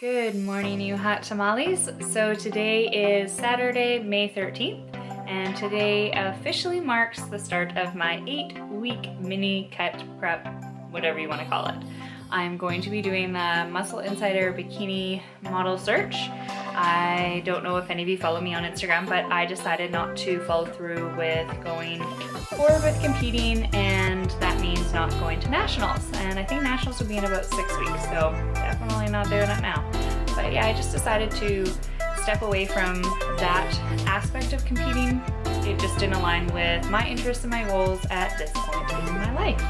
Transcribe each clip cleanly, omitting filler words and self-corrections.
Good morning, you hot tamales. So today is Saturday, May 13th, and today officially marks the start of my 8-week mini cut prep, whatever you want to call it. I'm going to be doing the Muscle Insider Bikini Model Search. I don't know if any of you follow me on Instagram, but I decided not to follow through with going forward with competing, and that means not going to nationals. And I think nationals will be in about 6 weeks, so definitely not doing it now. But yeah, I just decided to step away from that aspect of competing. It just didn't align with my interests and my goals at this point in my life.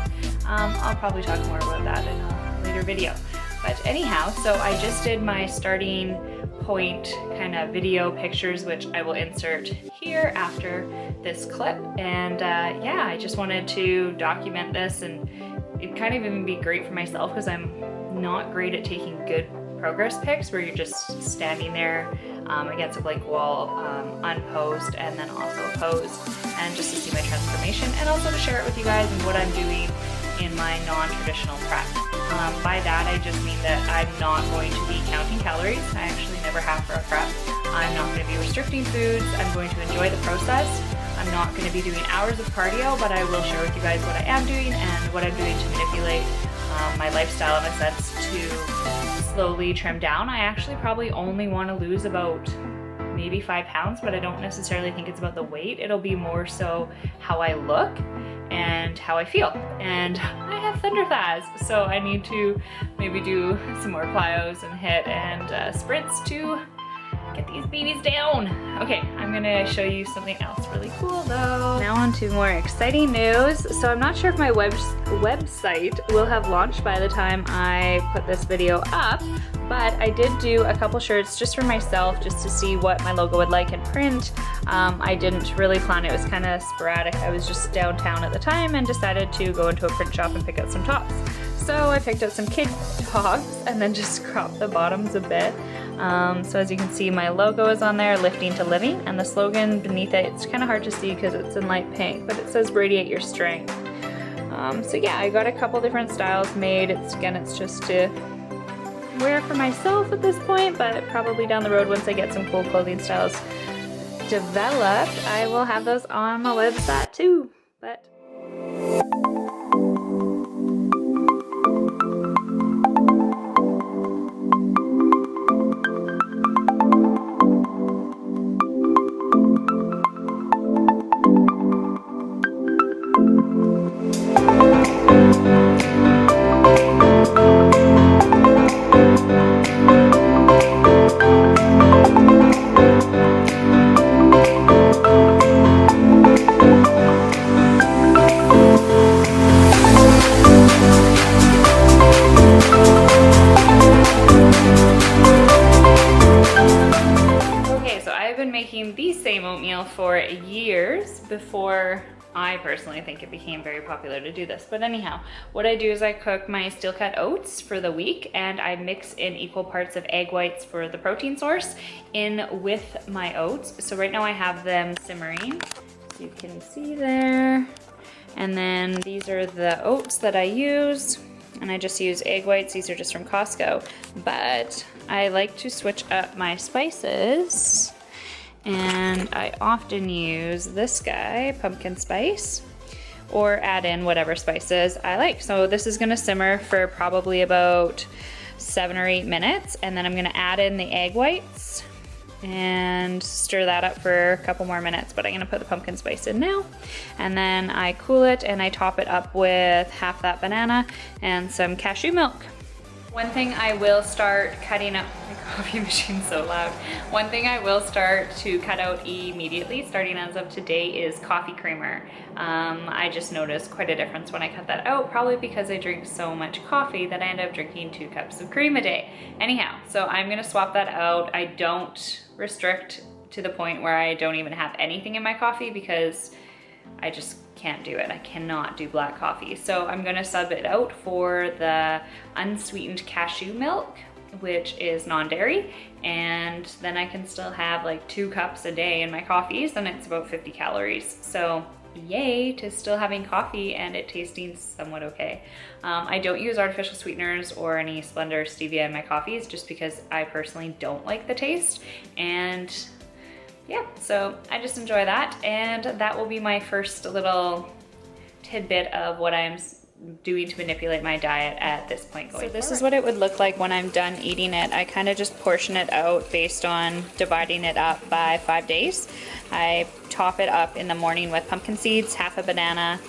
I'll probably talk more about that in a later video. But anyhow, so I just did my starting point kind of video pictures, which I will insert here after this clip. And yeah, I just wanted to document this, and it'd kind of even be great for myself because I'm not great at taking good progress pics where you're just standing there against a blank wall, unposed and then also posed, and just to see my transformation and also to share it with you guys and what I'm doing in my non-traditional prep. By that I just mean that I'm not going to be counting calories. I actually never have for a prep. I'm not going to be restricting foods. I'm going to enjoy the process. I'm not going to be doing hours of cardio, but I will share with you guys what I am doing and what I'm doing to manipulate my lifestyle in a sense to slowly trim down. I actually probably only want to lose about maybe 5 pounds, but I don't necessarily think it's about the weight. It'll be more so how I look and how I feel. And I have thunder thighs, so I need to maybe do some more plyos and HIIT and sprints to get these babies down. Okay, I'm gonna show you something else really cool though. Now on to more exciting news. So I'm not sure if my website will have launched by the time I put this video up, but I did do a couple shirts just for myself, just to see what my logo would like in print. I didn't really plan it. It was kind of sporadic. I was just downtown at the time and decided to go into a print shop and pick out some tops. So I picked out some kid tops and then just cropped the bottoms a bit. So as you can see, my logo is on there, lifting to living, and the slogan beneath it, it's kind of hard to see because it's in light pink, but it says radiate your strength. So yeah, I got a couple different styles made. It's just to wear for myself at this point, but probably down the road once I get some cool clothing styles developed, I will have those on my website too. But making the same oatmeal for years before I personally think it became very popular to do this. But anyhow, what I do is I cook my steel cut oats for the week, and I mix in equal parts of egg whites for the protein source in with my oats. So right now I have them simmering, so you can see there. And then these are the oats that I use, and I just use egg whites. These are just from Costco, but I like to switch up my spices. And I often use this guy, pumpkin spice, or add in whatever spices I like. So this is gonna simmer for probably about 7 or 8 minutes, and then I'm gonna add in the egg whites and stir that up for a couple more minutes, but I'm gonna put the pumpkin spice in now. And then I cool it and I top it up with half that banana and some cashew milk. One thing I will start cutting up, my coffee machine's so loud. One thing I will start to cut out immediately, starting as of today, is coffee creamer. I just noticed quite a difference when I cut that out, probably because I drink so much coffee that I end up drinking 2 cups of cream a day. Anyhow, so I'm gonna swap that out. I don't restrict to the point where I don't even have anything in my coffee because I just can't do it. I cannot do black coffee. So I'm gonna sub it out for the unsweetened cashew milk, which is non-dairy, and then I can still have like 2 cups a day in my coffees, and it's about 50 calories. So yay to still having coffee and it tasting somewhat okay. I don't use artificial sweeteners or any Splenda or stevia in my coffees just because I personally don't like the taste. And yeah, so I just enjoy that. And that will be my first little tidbit of what I'm doing to manipulate my diet at this point going forward. So this is what it would look like when I'm done eating it. I kind of just portion it out based on dividing it up by 5 days. I top it up in the morning with pumpkin seeds, half a banana,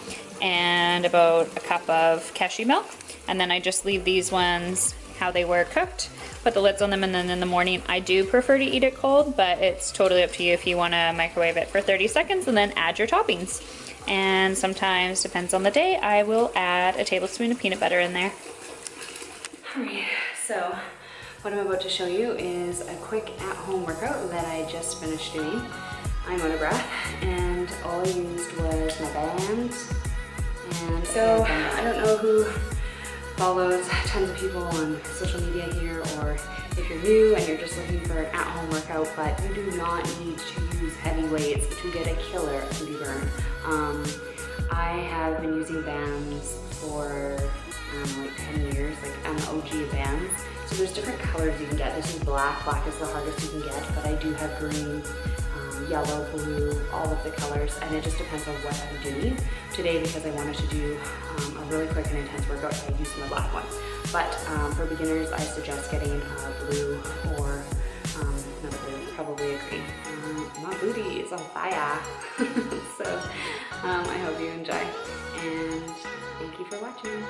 and about a cup of cashew milk. And then I just leave these ones how they were cooked, put the lids on them, and then in the morning I do prefer to eat it cold, but it's totally up to you if you want to microwave it for 30 seconds and then add your toppings. And sometimes, depends on the day, I will add a tablespoon of peanut butter in there. Alright, so what I'm about to show you is a quick at-home workout that I just finished doing. I'm out of breath, and all I used was my bands. And so, I don't know who follows tons of people on social media here, or if you're new and you're just looking for an at-home workout, but you do not need to use heavy weights to get a killer booty burn. I have been using bands for like 10 years, like I'm the OG of bands. So there's different colors you can get. This is black. Black is the hardest you can get, but I do have green, yellow, blue, all of the colors, and it just depends on what I'm doing. Today, because I wanted to do a really quick and intense workout, I used my black ones. But for beginners, I suggest getting a blue or not blue, probably a green. My booty is on fire. So I hope you enjoy, and thank you for watching.